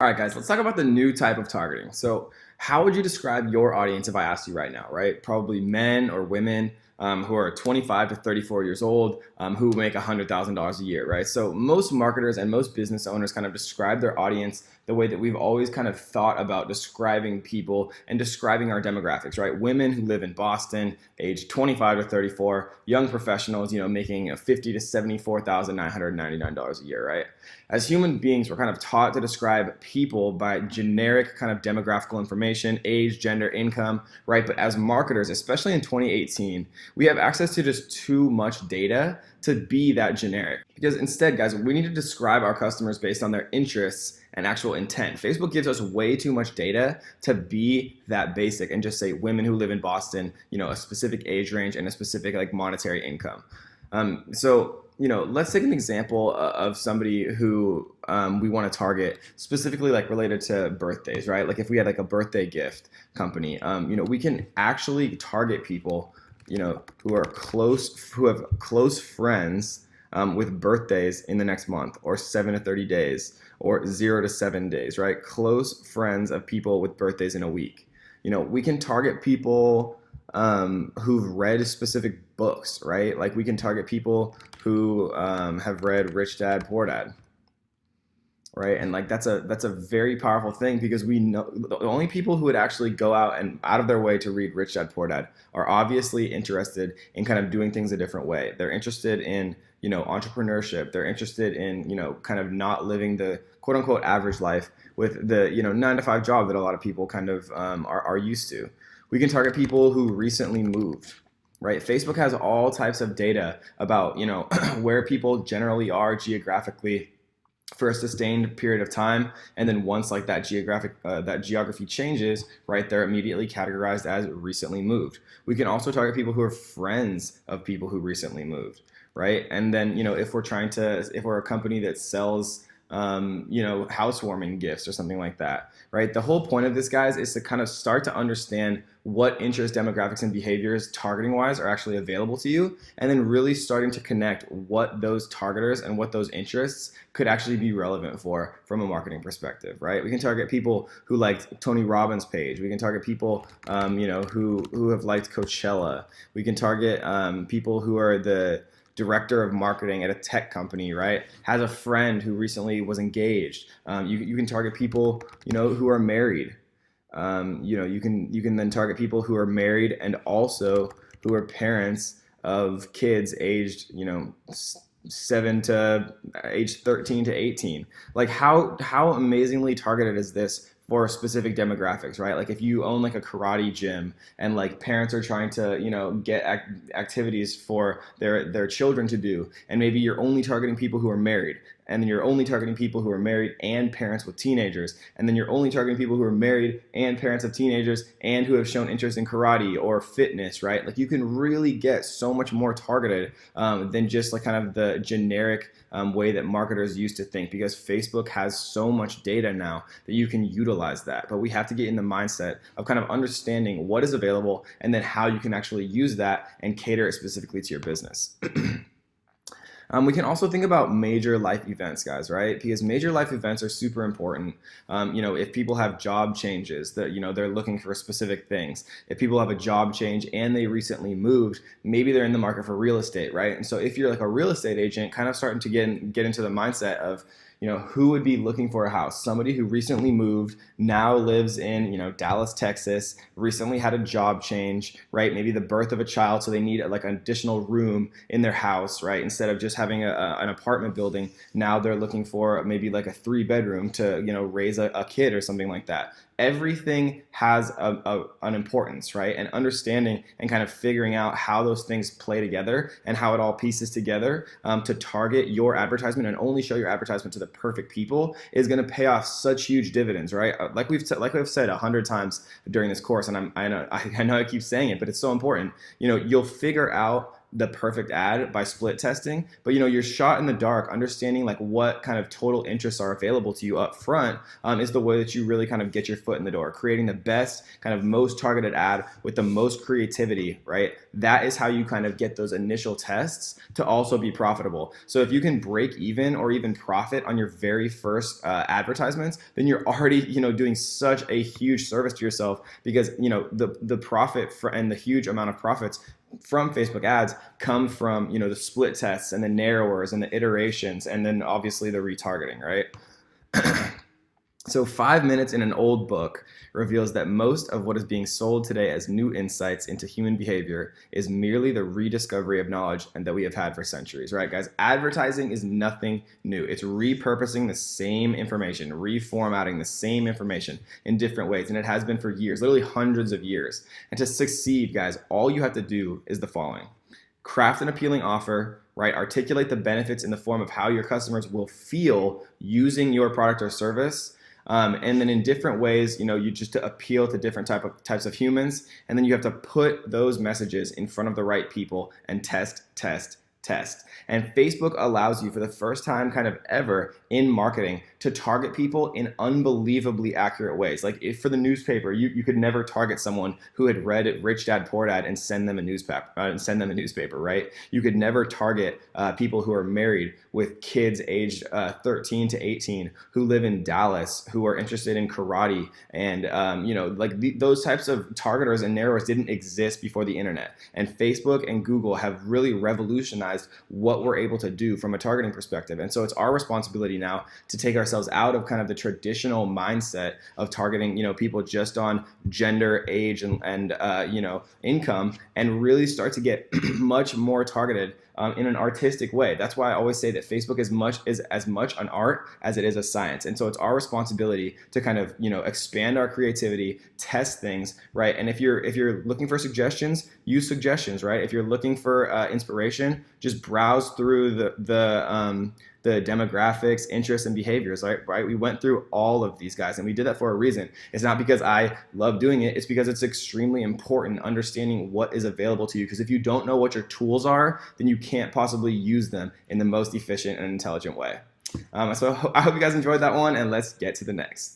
All right, guys, let's talk about the new type of targeting. So, how would you describe your audience if I asked you right now, right? Probably men or women who are 25 to 34 years old who make $100,000 a year, right? So, most marketers and most business owners kind of describe their audience the way that we've always kind of thought about describing people and describing our demographics, right? Women who live in Boston, age 25 to 34, young professionals, making $50 to $74,999 a year, right? As human beings, we're kind of taught to describe people by generic kind of demographical information, age, gender, income, right? But as marketers, especially in 2018, we have access to just too much data to be that generic. Because instead, guys, we need to describe our customers based on their interests and actual intent. Facebook gives us way too much data to be that basic and just say women who live in Boston, a specific age range and a specific like monetary income. Let's take an example of somebody who we want to target specifically like related to birthdays, right? Like if we had like a birthday gift company, we can actually target people, who have close friends with birthdays in the next month or 7 to 30 days or 0 to 7 days, right? Close friends of people with birthdays in a week. We can target people who've read specific books, right? Like we can target people who have read Rich Dad Poor Dad, right? And like that's a very powerful thing because we know the only people who would actually go out and out of their way to read Rich Dad Poor Dad are obviously interested in kind of doing things a different way. They're interested in entrepreneurship. They're interested in kind of not living the quote unquote average life with the 9 to 5 job that a lot of people kind of are used to. We can target people who recently moved, right? Facebook has all types of data about where people generally are geographically for a sustained period of time, and then once like that geography changes, right, they're immediately categorized as recently moved. We can also target people who are friends of people who recently moved, right? And then if we're a company that sells housewarming gifts or something like that, right? The whole point of this, guys, is to kind of start to understand what interest demographics and behaviors targeting wise are actually available to you, and then really starting to connect what those targeters and what those interests could actually be relevant for from a marketing perspective, right? We can target people who liked Tony Robbins' page. We can target people, who have liked Coachella. We can target people who are the director of marketing at a tech company, right? Has a friend who recently was engaged. You can target people, who are married. You can then target people who are married and also who are parents of kids aged, 7 to age 13 to 18. Like how amazingly targeted is this for specific demographics, right? Like if you own like a karate gym and like parents are trying to, get activities for their children to do, and maybe you're only targeting people who are married, and then you're only targeting people who are married and parents with teenagers, and then you're only targeting people who are married and parents of teenagers and who have shown interest in karate or fitness, right? Like you can really get so much more targeted than just like kind of the generic way that marketers used to think, because Facebook has so much data now that you can utilize that. But we have to get in the mindset of kind of understanding what is available and then how you can actually use that and cater it specifically to your business. We can also think about major life events, guys, right? Because major life events are super important. If people have job changes, that they're looking for specific things. If people have a job change and they recently moved, maybe they're in the market for real estate, right? And so if you're like a real estate agent, kind of starting to get into the mindset of who would be looking for a house? Somebody who recently moved, now lives in, Dallas, Texas, recently had a job change, right? Maybe the birth of a child, so they need like an additional room in their house, right? Instead of just having an apartment building, now they're looking for maybe like a 3-bedroom to, raise a kid or something like that. Everything has an importance, right? And understanding and kind of figuring out how those things play together and how it all pieces together to target your advertisement and only show your advertisement to the perfect people is going to pay off such huge dividends, right? Like we've said 100 times during this course, and I know I keep saying it, but it's so important. You'll figure out the perfect ad by split testing, but you're shot in the dark. Understanding like what kind of total interests are available to you up front is the way that you really kind of get your foot in the door. Creating the best, kind of most targeted ad with the most creativity, right? That is how you kind of get those initial tests to also be profitable. So if you can break even or even profit on your very first advertisements, then you're already doing such a huge service to yourself, because the profit and the huge amount of profits from Facebook ads come from the split tests and the narrowers and the iterations, and then obviously the retargeting, right? So 5 minutes in an old book reveals that most of what is being sold today as new insights into human behavior is merely the rediscovery of knowledge and that we have had for centuries, right, guys? Advertising is nothing new. It's repurposing the same information, reformatting the same information in different ways, and it has been for years, literally hundreds of years. And to succeed, guys, all you have to do is the following: craft an appealing offer, right? Articulate the benefits in the form of how your customers will feel using your product or service. And then in different ways, you just to appeal to different types of humans. And then you have to put those messages in front of the right people and test. And Facebook allows you, for the first time kind of ever in marketing, to target people in unbelievably accurate ways. Like if for the newspaper, you could never target someone who had read Rich Dad Poor Dad and send them a newspaper, right? You could never target people who are married with kids aged 13 to 18 who live in Dallas, who are interested in karate, and those types of targeters and narrowers didn't exist before the internet. And Facebook and Google have really revolutionized what we're able to do from a targeting perspective. And so it's our responsibility now to take ourselves out of kind of the traditional mindset of targeting, people just on gender, age, and income, and really start to get much more targeted in an artistic way. That's why I always say that Facebook is as much an art as it is a science. And so it's our responsibility to kind of, expand our creativity, test things, right? And if you're looking for suggestions, use suggestions, right? If you're looking for inspiration, just browse through the demographics, interests, and behaviors, right? We went through all of these guys, and we did that for a reason. It's not because I love doing it. It's because it's extremely important understanding what is available to you. Because if you don't know what your tools are, then you can't possibly use them in the most efficient and intelligent way. So I hope you guys enjoyed that one, and let's get to the next.